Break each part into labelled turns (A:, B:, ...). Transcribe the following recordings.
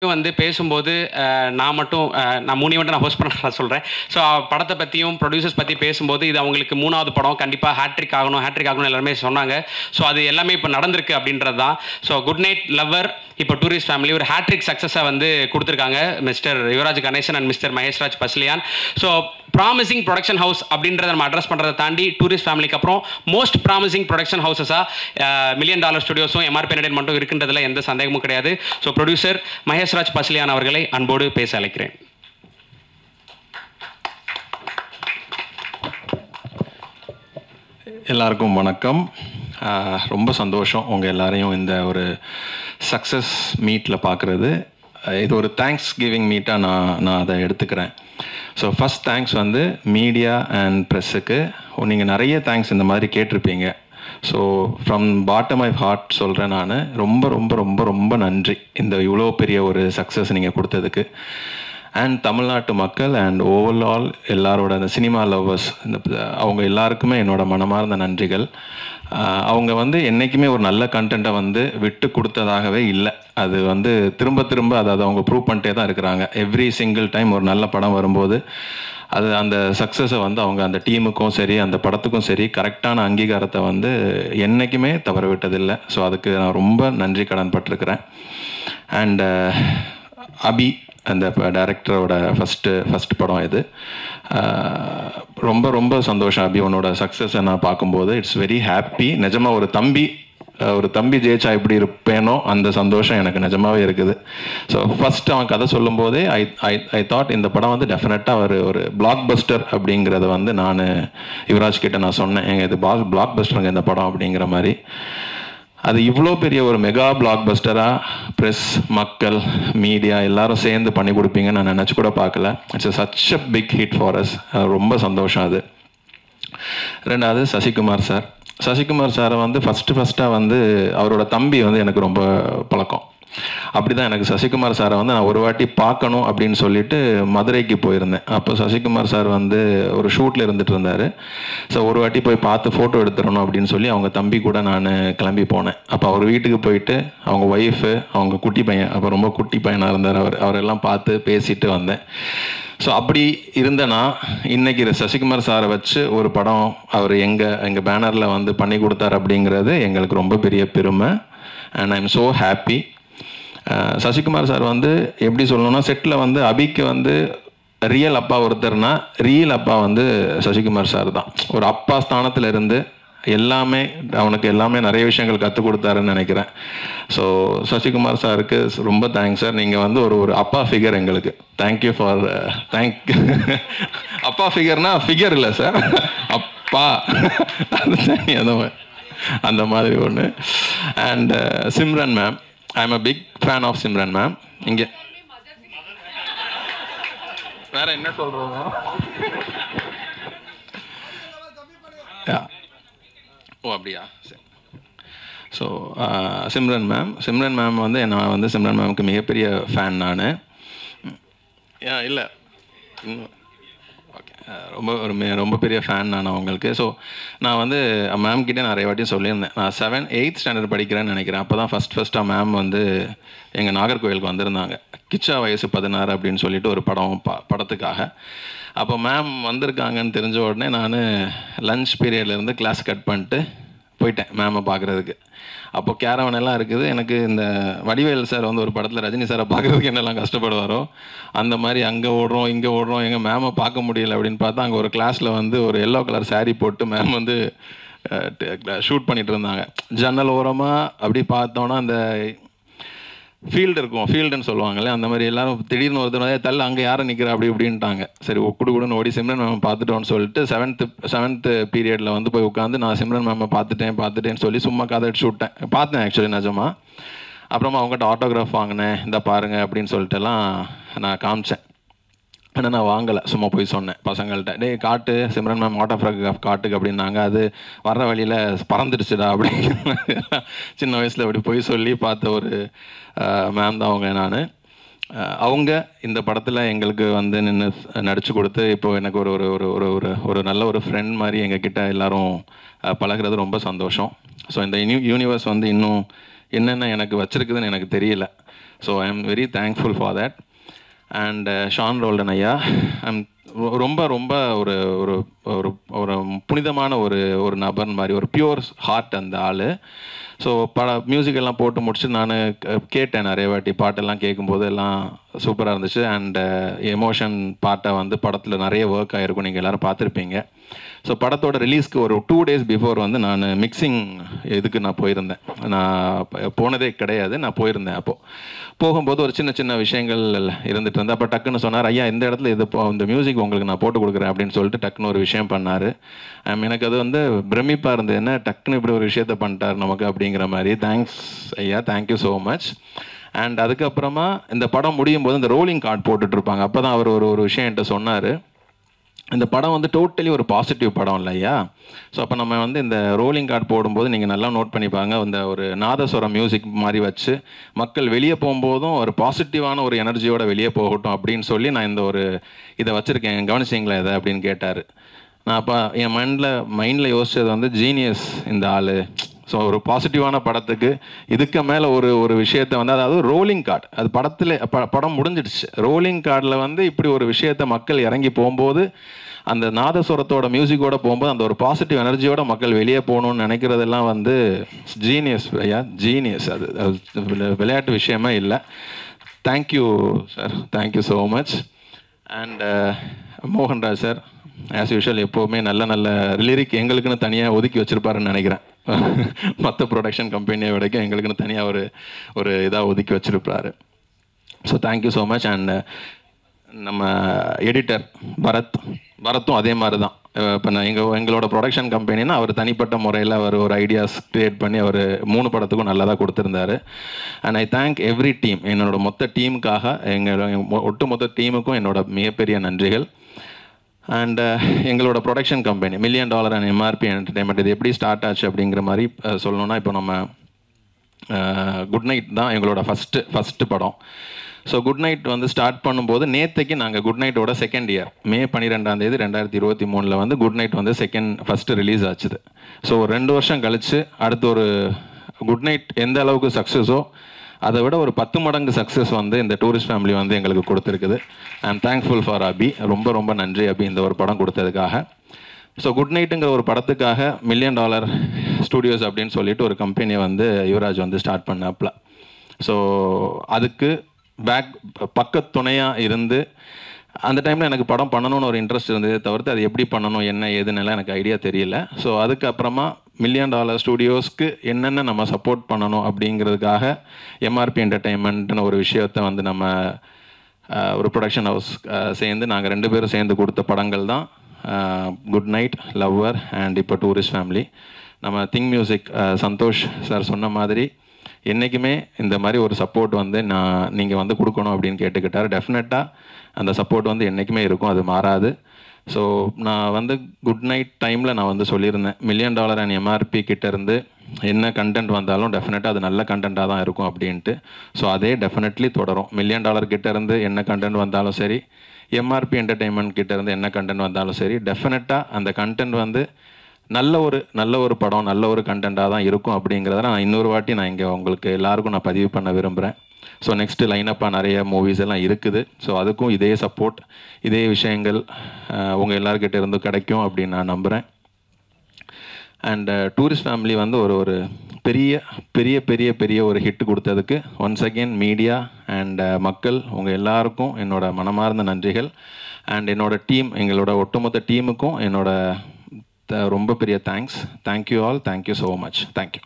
A: வந்து பேசும்போது நான் மட்டும் நான் 3 ஈவெண்ட் நான் ஹோஸ்ட் பண்ண சொல்கிறேன். ஸோ படத்தை பற்றியும் ப்ரொடியூசர்ஸ் பற்றி பேசும்போது இது அவங்களுக்கு 3வது படம், கண்டிப்பாக ஹேட்ரிக் ஆகணும் எல்லாருமே சொன்னாங்க. ஸோ அது எல்லாமே இப்போ நடந்திருக்கு அப்படின்றது தான். ஸோ குட் நைட் லவ்வர் இப்போ டூரிஸ்ட் ஃபேமிலி ஒரு ஹேட்ரிக் சக்ஸஸை வந்து கொடுத்துருக்காங்க mister Yuvaraj Ganesan and mister Maheshraj Pasilian. So promising production house அப்படின்றத நம்ம அட்ரஸ் பண்ணுறதை தாண்டி டூரிஸ்ட் ஃபேமிலிக்கு அப்புறம் மோஸ்ட் ப்ராமிசிங் ப்ரொடக்ஷன் ஹவுஸஸாக $1 மில்லியன் ஸ்டுடியோஸும் எம்ஆர்பி என்டர்டெயின்மெண்ட்டும் இருக்கின்றதில் எந்த சந்தேகமும் கிடையாது. ஸோ ப்ரொடியூசர் மகேஷ்ராஜ் பஸ்லியான் அவர்களை அன்போடு பேச அழைக்கிறேன்.
B: எல்லாருக்கும் வணக்கம். ரொம்ப சந்தோஷம் உங்கள் எல்லாரையும் இந்த ஒரு சக்ஸஸ் மீட்டில் பார்க்குறது. இது ஒரு தேங்க்ஸ் கிவிங் மீட்டாக நான் அதை எடுத்துக்கிறேன். ஸோ ஃபஸ்ட் தேங்க்ஸ் வந்து மீடியா அண்ட் ப்ரெஸ்ஸுக்கு. நீங்கள் நிறைய தேங்க்ஸ் இந்த மாதிரி கேட்டிருப்பீங்க. So from bottom of heart சொல்கிறேன், நான் ரொம்ப ரொம்ப ரொம்ப ரொம்ப நன்றி இந்த இவ்வளோ பெரிய ஒரு சக்ஸஸ் நீங்கள் கொடுத்ததுக்கு. அண்ட் தமிழ்நாட்டு மக்கள் அண்ட் ஓவரால் எல்லாரோட அந்த சினிமா லவ்வர்ஸ் அவங்க எல்லாருக்குமே என்னோடய மனமார்ந்த நன்றிகள். அவங்க வந்து என்றைக்குமே ஒரு நல்ல கண்டென்ட்டை வந்து விட்டு கொடுத்ததாகவே இல்லை. அது வந்து திரும்ப திரும்ப அதாவது அவங்க ப்ரூவ் பண்ணிட்டே தான் இருக்கிறாங்க. எவ்ரி சிங்கிள் டைம் ஒரு நல்ல படம் வரும்போது அது அந்த சக்ஸஸை வந்து அவங்க அந்த டீமுக்கும் சரி அந்த படத்துக்கும் சரி கரெக்டான அங்கீகாரத்தை வந்து என்றைக்குமே தவற விட்டதில்லை. ஸோ அதுக்கு நான் ரொம்ப நன்றி கடன் பட்டிருக்கிறேன். அண்ட் அபி அந்த டைரக்டரோட ஃபஸ்ட்டு படம் இது. ரொம்ப ரொம்ப சந்தோஷம் அபி, உன்னோட சக்ஸஸை நான் பார்க்கும்போது இட்ஸ் வெரி ஹாப்பி. நிஜமாக ஒரு தம்பி ஜெயிச்சா எப்படி இருப்பேனோ அந்த சந்தோஷம் எனக்கு நிஜமாகவே இருக்குது. ஸோ ஃபஸ்ட்டு அவன் கதை சொல்லும்போதே ஐ தாட் இந்த படம் வந்து டெஃபினட்டாக ஒரு பிளாக் பஸ்டர் அப்படிங்கிறத வந்து நான் யுவராஜ் கிட்ட நான் சொன்னேன், எங்கள் இது பிளாக் பஸ்டருங்க இந்த படம் அப்படிங்கிற மாதிரி. அது இவ்வளோ பெரிய ஒரு மெகா பிளாக் பஸ்டராக ப்ரெஸ், மக்கள், மீடியா எல்லாரும் சேர்ந்து பண்ணி கொடுப்பீங்கன்னு நான் நினச்சி கூட பார்க்கல. It's such a big hit for us. ரொம்ப சந்தோஷம் அது. ரெண்டாவது சசிகுமார் சாரை வந்து ஃபஸ்ட்டாக வந்து அவரோட தம்பி வந்து எனக்கு ரொம்ப பழக்கம். அப்படி தான் எனக்கு சசிகுமார் சாரை வந்து நான் ஒரு வாட்டி பார்க்கணும் அப்படின்னு சொல்லிட்டு மதுரைக்கு போயிருந்தேன். அப்போ சசிகுமார் சார் வந்து ஒரு ஷூட்டில் இருந்துகிட்டு இருந்தார். ஸோ ஒரு வாட்டி போய் பார்த்து ஃபோட்டோ எடுத்துடணும் அப்படின்னு சொல்லி அவங்க தம்பி கூட நான் கிளம்பி போனேன். அப்போ அவர் வீட்டுக்கு போயிட்டு அவங்க ஒய்ஃபு, அவங்க குட்டி பையன், அப்போ ரொம்ப குட்டி பையனாக இருந்தார் அவரெல்லாம் பார்த்து பேசிட்டு வந்தேன். ஸோ அப்படி இருந்தேன்னா இன்றைக்கி சசிகுமார் சாரை வச்சு ஒரு படம் அவர் எங்கள் பேனரில் வந்து பண்ணி கொடுத்தார் அப்படிங்கிறது எங்களுக்கு ரொம்ப பெரிய பெருமை. And I am so happy. Sasikumar sir வந்து எப்படி சொல்லணும்னா செட்டில் வந்து அபிக்கு வந்து ரியல் அப்பா ஒருத்தர்னா ரியல் அப்பா வந்து சசிகுமார் சார் தான். ஒரு அப்பா ஸ்தானத்தில் இருந்து அவனுக்கு எல்லாமே நிறைய விஷயங்கள் கற்றுக் கொடுத்தாருன்னு நினைக்கிறேன். ஸோ சசிகுமார் சாருக்கு ரொம்ப தேங்க்ஸ் சார். நீங்கள் வந்து ஒரு அப்பா ஃபிகர் எங்களுக்கு. தேங்க்யூ ஃபார் அப்பா ஃபிகர்னா ஃபிகர் இல்லை சார், அப்பா அந்த மாதிரி ஒன்று. And Simran ma'am, I am a big fan of Simran ma'am. இங்கே வேற என்ன சொல்கிறோம்? ஓ அப்படியா, சரி. ஸோ சிம்ரன் மேம் வந்து நான் வந்து சிம்ரன் மேமுக்கு மிகப்பெரிய ஃபேன் நான். இல்லை ஓகே, ரொம்ப பெரிய ஃபேன் நான் அவங்களுக்கு. ஸோ நான் வந்து மேம்கிட்ட நிறைய வாட்டியும் சொல்லியிருந்தேன். நான் 8th ஸ்டாண்டர்ட் படிக்கிறேன்னு நினைக்கிறேன். அப்போ தான் ஃபஸ்ட்டாக மேம் வந்து எங்கள் நாகர்கோவிலுக்கு வந்திருந்தாங்க. கிச்சா வயசு 16 அப்படின்னு சொல்லிட்டு ஒரு படத்துக்காக. அப்போ மேம் வந்திருக்காங்கன்னு தெரிஞ்ச உடனே நான் லன்ச் பீரியட்லேருந்து கிளாஸ் கட் பண்ணிட்டு போயிட்டேன் மேமை பார்க்குறதுக்கு. அப்போ கேரவன் எல்லாம் இருக்குது. எனக்கு இந்த வடிவேல் சார் வந்து ஒரு படத்தில் ரஜினி சாரை பார்க்குறதுக்கு என்னெல்லாம் கஷ்டப்படுவாரோ அந்த மாதிரி அங்கே ஓடுறோம் இங்கே ஓடுறோம், எங்கள் மேமை பார்க்க முடியல அப்படின்னு பார்த்தா அங்கே ஒரு கிளாஸில் வந்து ஒரு எல்லோ கலர் சாரீ போட்டு மேம் வந்து ஷூட் பண்ணிகிட்டு இருந்தாங்க. ஜன்னல் ஓரமாக அப்படி பார்த்தோன்னா அந்த ஃபீல்டு இருக்கும், ஃபீல்டுன்னு சொல்லுவாங்கள்ல, அந்த மாதிரி எல்லாரும் திடீர்னு ஒருத்தர் தள்ள அங்கே யாரும் நிற்கிறா அப்படி இப்படின்ட்டாங்க. சரி கொடுன்னு ஓடி சிம்ரன் மேம் பார்த்துட்டோன்னு சொல்லிட்டு 7th பீரியடில் வந்து போய் உட்காந்து நான் சிம்ரன் மேமை பார்த்துட்டேன்னு சொல்லி சும்மா கதை அடிச்சு விட்டேன். பார்த்தேன் ஆக்சுவலி நிஜமாக. அப்புறமா அவங்ககிட்ட ஆட்டோகிராஃப் வாங்கினேன், இந்த பாருங்கள் அப்படின்னு சொல்லிட்டுலாம் நான் காமிச்சேன். ஆனால் நான் வாங்கலை, சும்மா போய் சொன்னேன் பசங்கள்கிட்ட, டேய் காட்டு சிம்ரன் மேம் ஆட்டோகிராஃப் காட்டுக்கு அப்படின்னாங்க. அது வர்ற வழியில் பறந்துடுச்சுடா அப்படிங்கிற சின்ன வயசில் அப்படி போய் சொல்லி பார்த்த ஒரு மேம் தான் அவங்க. அவங்க இந்த படத்தில் எங்களுக்கு வந்து நின்று நடித்து கொடுத்து இப்போது எனக்கு ஒரு நல்ல ஒரு ஃப்ரெண்ட் மாதிரி எங்ககிட்ட எல்லோரும் பழகிறது ரொம்ப சந்தோஷம். ஸோ இந்த யூனிவர்ஸ் வந்து இன்னும் என்னென்ன எனக்கு வச்சுருக்குதுன்னு எனக்கு தெரியல. So I am very thankful for that. And Sean Roldan ஐயா, ஐம் ரொம்ப ரொம்ப ஒரு ஒரு ஒரு ஒரு புனிதமான ஒரு நபர் மாதிரி, ஒரு பியூர் ஹார்ட் அந்த ஆள். ஸோ மியூசிக்கெல்லாம் போட்டு முடிச்சு நான் கேட்டேன் நிறைய வாட்டி, பாட்டெல்லாம் கேட்கும்போது எல்லாம் சூப்பராக இருந்துச்சு. அண்ட் எமோஷன் பாட்டை வந்து படத்தில் நிறைய ஒர்க் ஆகிருக்கும், நீங்கள் எல்லோரும் பார்த்துருப்பீங்க. ஸோ படத்தோட ரிலீஸ்க்கு ஒரு 2 days பிஃபோர் வந்து நான் மிக்சிங் இதுக்கு நான் போயிருந்தேன். நான் போனதே கிடையாது, நான் போயிருந்தேன். அப்போது போகும்போது ஒரு சின்ன சின்ன விஷயங்கள் இருந்துகிட்டு இருந்தேன். அப்போ டக்குன்னு சொன்னார், ஐயா இந்த இடத்துல இந்த மியூசிக் உங்களுக்கு நான் போட்டு கொடுக்குறேன் அப்படின்னு சொல்லிட்டு டக்குன்னு ஒரு விஷயம் பண்ணார். எனக்கு அது வந்து பிரமிப்பாக இருந்தது, என்ன டக்குன்னு இப்படி ஒரு விஷயத்த பண்ணிட்டார் நமக்கு அப்படிங்கிற மாதிரி. தேங்க்ஸ் ஐயா, தேங்க்யூ ஸோ மச். அண்ட் அதுக்கப்புறமா இந்த படம் முடியும் போது இந்த ரோலிங் கார்டு போட்டுட்ருப்பாங்க. அப்போ தான் அவர் ஒரு விஷயம் என்கிட்ட சொன்னார், இந்த படம் வந்து டோட்டலி ஒரு பாசிட்டிவ் படம் இல்லையா. ஸோ அப்போ நம்ம வந்து இந்த ரோலிங் கார்டு போடும்போது நீங்கள் நல்லா நோட் பண்ணிப்பாங்க, இந்த ஒரு நாதஸ்வரம் மியூசிக் மாதிரி வச்சு மக்கள் வெளியே போகும்போதும் ஒரு பாசிட்டிவான ஒரு எனர்ஜியோட வெளியே போகட்டும் அப்படின்னு சொல்லி நான் இந்த ஒரு இதை வச்சுருக்கேன், கவனிச்சிங்களா இதை அப்படின்னு கேட்டார். நான் அப்போ என் மைண்டில் யோசித்தது வந்து ஜீனியஸ் இந்த ஆள். ஸோ ஒரு பாசிட்டிவான படத்துக்கு இதுக்கு மேலே ஒரு விஷயத்தை வந்து, அதாவது ரோலிங் கார்டு, அது படத்தில் படம் முடிஞ்சிடுச்சு, ரோலிங் கார்டில் வந்து இப்படி ஒரு விஷயத்தை மக்கள் இறங்கி போகும்போது அந்த நாதஸ்வரத்தோட மியூசிக்கோட போகும்போது அந்த ஒரு பாசிட்டிவ் எனர்ஜியோட மக்கள் வெளியே போகணுன்னு நினைக்கிறதெல்லாம் வந்து ஜீனியஸ் ஐயா, ஜீனியஸ். அது விளையாட்டு விஷயமே இல்லை. Thank you sir, thank you so much. And Mohanraj sir as usual எப்போவுமே நல்ல நல்ல லிரிக் எங்களுக்குன்னு தனியாக ஒதுக்கி வச்சுருப்பாருன்னு நினைக்கிறேன். மற்ற ப்ரொடக்ஷன் கம்பெனியை விடைக்கும் எங்களுக்குன்னு தனியாக ஒரு இதாக ஒதுக்கி வச்சுருப்பாரு. So thank you so much. And நம்ம எடிட்டர் பரத்தும் அதே மாதிரி தான். இப்போ நான் எங்களோட ப்ரொடக்ஷன் கம்பெனின்னா அவர் தனிப்பட்ட முறையில் அவர் ஒரு ஐடியாஸ் க்ரியேட் பண்ணி அவர் 3 படத்துக்கும் நல்லதாக கொடுத்துருந்தாரு. And I thank every team, என்னோட மொத்த டீமுக்காக, ஒட்டுமொத்த டீமுக்கும் என்னோட மிகப்பெரிய நன்றிகள். அண்ட் எங்களோட production company $1 million and MRP entertainment, இது எப்படி ஸ்டார்ட் ஆச்சு அப்படிங்கிற மாதிரி சொல்லணுன்னா, இப்போ நம்ம குட் நைட் தான் எங்களோட ஃபஸ்ட்டு படம். ஸோ குட் நைட் வந்து ஸ்டார்ட் பண்ணும்போது நேற்றுக்கு நாங்கள் குட் நைட்டோட செகண்ட் இயர் மே 12 2023 வந்து குட் நைட் வந்து ஃபஸ்ட்டு ரிலீஸ் ஆச்சுது. ஸோ 2 வருஷம் கழித்து அடுத்து ஒரு குட் நைட் எந்த அளவுக்கு சக்ஸஸோ அதை விட ஒரு 10 மடங்கு சக்ஸஸ் வந்து இந்த டூரிஸ்ட் ஃபேமிலி வந்து எங்களுக்கு கொடுத்துருக்குது. ஐ எம் தேங்க்ஃபுல் ஃபார் அபி, ரொம்ப ரொம்ப நன்றி அபி இந்த ஒரு படம் கொடுத்ததுக்காக. ஸோ குட் நைட்டுங்கிற ஒரு படத்துக்காக $1 million ஸ்டூடியோஸ் அப்படின்னு சொல்லிட்டு ஒரு கம்பெனியை வந்து யுவராஜ் வந்து ஸ்டார்ட் பண்ணாப்ல. ஸோ அதுக்கு பக்கத்துணையாக இருந்து அந்த டைமில் எனக்கு படம் பண்ணணும்னு ஒரு இன்ட்ரெஸ்ட் இருந்ததே தவிர்த்து அது எப்படி பண்ணணும் என்ன ஏதுன்னெல்லாம் எனக்கு ஐடியா தெரியல. ஸோ அதுக்கப்புறமா $1 million ஸ்டூடியோஸ்க்கு என்னென்ன நம்ம சப்போர்ட் பண்ணணும் அப்படிங்கிறதுக்காக எம்ஆர்பி என்டர்டெயின்மெண்ட்னு ஒரு விஷயத்தை வந்து நம்ம ஒரு ப்ரொடக்ஷன் ஹவுஸ் சேர்ந்து நாங்கள் 2 பேரும் சேர்ந்து கொடுத்த படங்கள் தான் குட் நைட், லவ்வர் அண்ட் இப்போ டூரிஸ்ட் ஃபேமிலி. நம்ம திங் மியூசிக் சந்தோஷ் சார் சொன்ன மாதிரி என்றைக்குமே இந்த மாதிரி ஒரு சப்போர்ட் வந்து நீங்கள் வந்து கொடுக்கணும் அப்படின்னு கேட்டுக்கிட்டார். டெஃபினட்டாக அந்த சப்போர்ட் வந்து என்றைக்குமே இருக்கும், அது மாறாது. ஸோ நான் வந்து குட் நைட் டைமில் நான் வந்து சொல்லியிருந்தேன், $1 million அண்ட் எம்ஆர்பி கிட்டேருந்து என்ன கண்டென்ட் வந்தாலும் டெஃபினட்டாக அது நல்ல கண்டென்ட்டாக தான் இருக்கும் அப்படின்ட்டு. ஸோ அதே டெஃபினெட்லி தொடரும். $1 million கிட்டேருந்து என்ன கண்டென்ட் வந்தாலும் சரி, எம்ஆர்பி என்டர்டெயின்மெண்ட் கிட்டேருந்து என்ன கண்டென்ட் வந்தாலும் சரி, டெஃபினட்டாக அந்த கண்டென்ட் வந்து நல்ல ஒரு படம், நல்ல ஒரு கண்டென்ட்டாக தான் இருக்கும் அப்படிங்கிறத நான் இன்னொரு வாட்டி நான் இங்கே உங்களுக்கு எல்லாருக்கும் நான் பதிவு பண்ண விரும்புகிறேன். ஸோ நெக்ஸ்ட்டு லைனப்பாக நிறைய மூவிஸ் எல்லாம் இருக்குது. ஸோ அதுக்கும் இதே சப்போர்ட், இதே விஷயங்கள் உங்கள் எல்லாருக்கிட்ட இருந்து கிடைக்கும் அப்படின்னு நான் நம்புகிறேன். அண்ட் டூரிஸ்ட் ஃபேமிலி வந்து ஒரு பெரிய பெரிய பெரிய பெரிய ஒரு ஹிட் கொடுத்ததுக்கு ஒன்ஸ் அகெயின் மீடியா அண்ட் மக்கள் உங்கள் எல்லாருக்கும் என்னோட மனமார்ந்த நன்றிகள். அண்ட் என்னோடய டீம், எங்களோட ஒட்டுமொத்த டீமுக்கும் என்னோட ரொம்ப பெரிய thanks. Thank you all, thank you so much, thank you.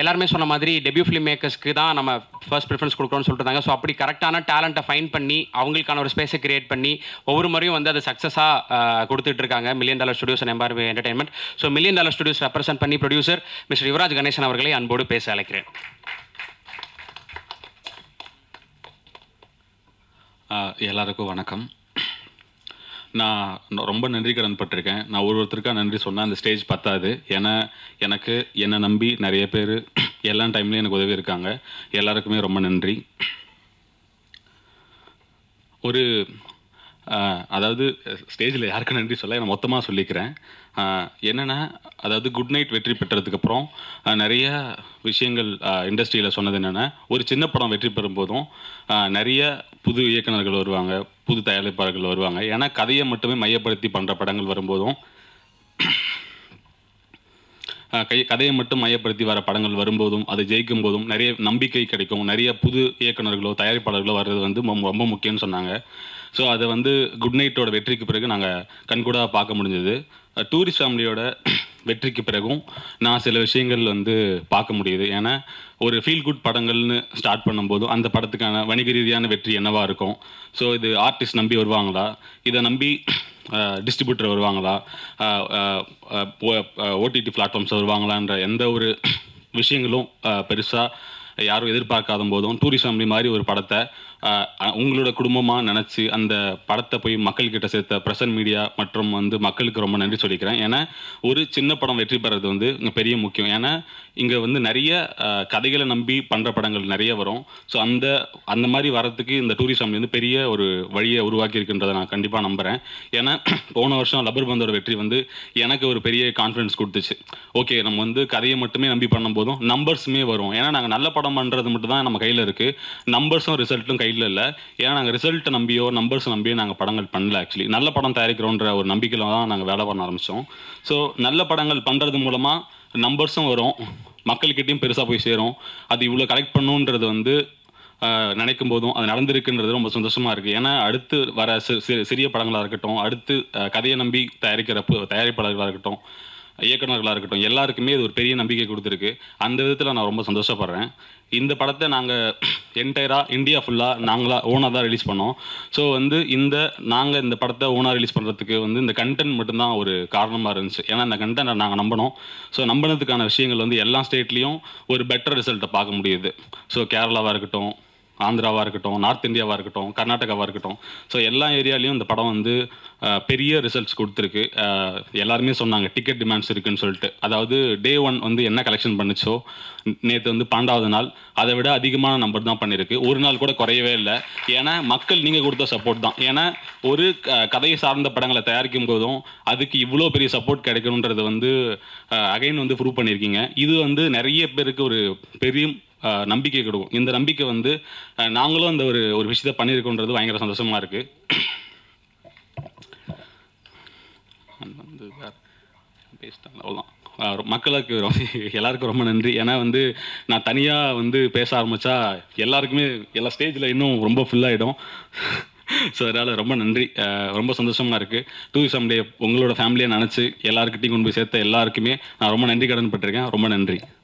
A: எல்லாருமே சொன்ன மாதிரி டெபியூ ஃபிலிம் மேக்கர்ஸ்க்கு தான் நம்ம ஃபர்ஸ்ட் ப்ரிஃபரன்ஸ் கொடுக்குறோம்னு சொல்லிட்டு. ஸோ அப்படி கரெக்டான டேலண்ட்டை ஃபைன் பண்ணி அவங்களுக்கான ஒரு ஸ்பேஸை கிரியேட் பண்ணி ஒவ்வொரு முறையும் வந்து அதை சக்ஸஸாக கொடுத்துட்டு இருக்காங்க $1 million studios and MRP entertainment. So $1 million studios represent பண்ணி ப்ரொடியூசர் மிஸ்டர் யுவராஜ் கணேசன் அவர்களை அன்போடு பேச அழைக்கிறேன்.
C: எல்லாருக்கும் வணக்கம். நான் ரொம்ப நன்றி கடன் பட்டிருக்கேன். நான் ஒருத்தருக்காக நன்றி சொன்னால் அந்த ஸ்டேஜ் பத்தாது. ஏன்னா என்னை நம்பி நிறைய பேர் எல்லா டைம்லேயும் எனக்கு உதவி இருக்காங்க. எல்லாருக்குமே ரொம்ப நன்றி. ஒரு அதாவது ஸ்டேஜில் யாருக்கும் நன்றி சொல்ல நான் மொத்தமாக சொல்லிக்கிறேன். என்னென்னா, அதாவது குட் நைட் வெற்றி பெற்றதுக்கப்புறம் நிறைய விஷயங்கள் இண்டஸ்ட்ரியில் சொன்னது என்னென்னா, ஒரு சின்ன படம் வெற்றி பெறும்போதும் நிறைய புது இயக்குனர்கள் வருவாங்க, புது தயாரிப்பாளர்கள் வருவாங்க. ஏன்னா கதையை மட்டுமே மையப்படுத்தி பண்ணுற படங்கள் வரும்போதும், கதையை மட்டும் மையப்படுத்தி வர படங்கள் வரும்போதும், அது ஜெயிக்கும் போதும் நிறைய நம்பிக்கை கிடைக்கும். நிறைய புது இயக்குனர்களோ தயாரிப்பாளர்களோ வர்றது வந்து ரொம்ப முக்கியம்னு சொன்னாங்க. ஸோ அதை வந்து குட் நைட்டோட வெற்றிக்கு பிறகு நாங்கள் கண்கூடாக பார்க்க முடிஞ்சது. டூரிஸ்ட் ஃபேமிலியோட வெற்றிக்கு பிறகும் நான் சில விஷயங்கள் வந்து பார்க்க முடியுது. ஏன்னா ஒரு ஃபீல் குட் படங்கள்னு ஸ்டார்ட் பண்ணும்போதும் அந்த படத்துக்கான வணிக ரீதியான வெற்றி என்னவாக இருக்கும், ஸோ இது ஆர்டிஸ்ட் நம்பி வருவாங்களா, இதை நம்பி டிஸ்ட்ரிபியூட்டர் வருவாங்களா, ஓடிடி பிளாட்ஃபார்ம்ஸ் வருவாங்களான்ற எந்த ஒரு விஷயங்களும் பெருசாக யாரும் எதிர்பார்க்காத போதும் டூரிஸ்ட் ஃபேமிலி மாதிரி ஒரு படத்தை உங்களோட குடும்பமாக நினச்சி அந்த படத்தை போய் மக்கள்கிட்ட சேர்த்த பிரசன்ட் மீடியா மற்றும் வந்து மக்களுக்கு ரொம்ப நன்றி சொல்லிக்கிறேன். ஏன்னா ஒரு சின்ன படம் வெற்றி பெறது வந்து இங்கே பெரிய முக்கியம். ஏன்னா இங்கே வந்து நிறைய கதைகளை நம்பி பண்ணுற படங்கள் நிறைய வரும். ஸோ அந்த மாதிரி வரத்துக்கு இந்த டூரிஸ்ட் ஃபேமிலி வந்து பெரிய ஒரு வழியை உருவாக்கி இருக்கின்றதை நான் கண்டிப்பாக நம்புகிறேன். ஏன்னா போன வருஷம் லப்பர் பந்தோட வெற்றி வந்து எனக்கு ஒரு பெரிய கான்ஃபிடன்ஸ் கொடுத்துச்சு. ஓகே, நம்ம வந்து கதையை மட்டுமே நம்பி பண்ணும்போதும் நம்பர்ஸுமே வரும். ஏன்னா நாங்கள் நல்ல படம் பண்ணுறது மட்டும் தான் நம்ம கையில் இருக்குது, நம்பர்ஸும் ரிசல்ட்டும் கையில் இல்லை. ஏன்னா நாங்கள் ரிசல்ட்டை நம்பியோ நம்பர்ஸ் நம்பியோ நாங்கள் படங்கள் பண்ணல. ஆக்சுவலி நல்ல படம் தயாரிக்கிறோன்ற ஒரு நம்பிக்கையில் தான் நாங்கள் வேலை பண்ண ஆரம்பித்தோம். ஸோ நல்ல படங்கள் பண்ணுறது மூலமாக நம்பர்ஸும் வரும், மக்கள்கிட்டையும் பெருசாக போய் சேரும். அது இவ்வளோ கலெக்ட் பண்ணுன்றது வந்து நினைக்கும் போதும் அது நடந்திருக்குன்றது ரொம்ப சந்தோஷமாக இருக்குது. ஏன்னா அடுத்து வர சிறிய படங்களாக இருக்கட்டும், அடுத்து கதையை நம்பி தயாரிக்கிற தயாரிப்பாளர்களாக இருக்கட்டும், இயக்குநர்களாக இருக்கட்டும், எல்லாருக்குமே இது ஒரு பெரிய நம்பிக்கை கொடுத்துருக்கு. அந்த விதத்தில் நான் ரொம்ப சந்தோஷப்படுறேன். இந்த படத்தை நாங்கள் என்டையராக இந்தியா ஃபுல்லாக நாங்களாக ஓனாக தான் ரிலீஸ் பண்ணோம். ஸோ வந்து நாங்கள் இந்த படத்தை ஓனாக ரிலீஸ் பண்ணுறதுக்கு வந்து இந்த கண்டென்ட் மட்டும்தான் ஒரு காரணமாக இருந்துச்சு. ஏன்னா இந்த கண்டென்ட்டை நாங்கள் நம்பினோம். ஸோ நம்பினதுக்கான விஷயங்கள் வந்து எல்லா ஸ்டேட்லேயும் ஒரு பெட்டர் ரிசல்ட்டை பார்க்க முடியுது. ஸோ கேரளாவாக இருக்கட்டும், ஆந்திராவாக இருக்கட்டும், நார்த் இந்தியாவாக இருக்கட்டும், கர்நாடகாவாக இருக்கட்டும், ஸோ எல்லா ஏரியாலையும் இந்த படம் வந்து பெரிய ரிசல்ட்ஸ் கொடுத்துருக்கு. எல்லாருமே சொன்னாங்க டிக்கெட் டிமாண்ட்ஸ் இருக்குன்னு சொல்லிட்டு. அதாவது டே 1 வந்து என்ன கலெக்ஷன் பண்ணிச்சோ நேற்று வந்து 12வது நாள் அதை விட அதிகமான நம்பர் தான் பண்ணியிருக்கு. ஒரு நாள் கூட குறையவே இல்லை. ஏன்னா மக்கள் நீங்கள் கொடுத்த சப்போர்ட் தான். ஏன்னா ஒரு கதையை சார்ந்த படங்களை தயாரிக்கும் போதும் அதுக்கு இவ்வளோ பெரிய சப்போர்ட் கிடைக்கணுன்றது வந்து அகைன் வந்து ப்ரூவ் பண்ணியிருக்கீங்க. இது வந்து நிறைய பேருக்கு ஒரு பெரிய நம்பிக்கை கொடுக்கும். இந்த நம்பிக்கை வந்து நாங்களும் அந்த ஒரு விஷயத்தை பண்ணியிருக்கோன்றது பயங்கர சந்தோஷமாக இருக்குது. வந்து பேசிட்டாங்க அவ்வளோதான். மக்களுக்கு எல்லாருக்கும் ரொம்ப நன்றி. ஏன்னா வந்து நான் தனியாக வந்து பேச ஆரம்பித்தா எல்லாருக்குமே எல்லா ஸ்டேஜில் இன்னும் ரொம்ப ஃபுல்லாகிடும். ஸோ அதனால் ரொம்ப நன்றி, ரொம்ப சந்தோஷமாக இருக்குது. டூரிசம் டே உங்களோட ஃபேமிலியை நினச்சி எல்லாருக்கிட்டையும் கொண்டு போய் சேர்த்த எல்லாருக்குமே நான் ரொம்ப நன்றி கடன் பட்டிருக்கேன். ரொம்ப நன்றி.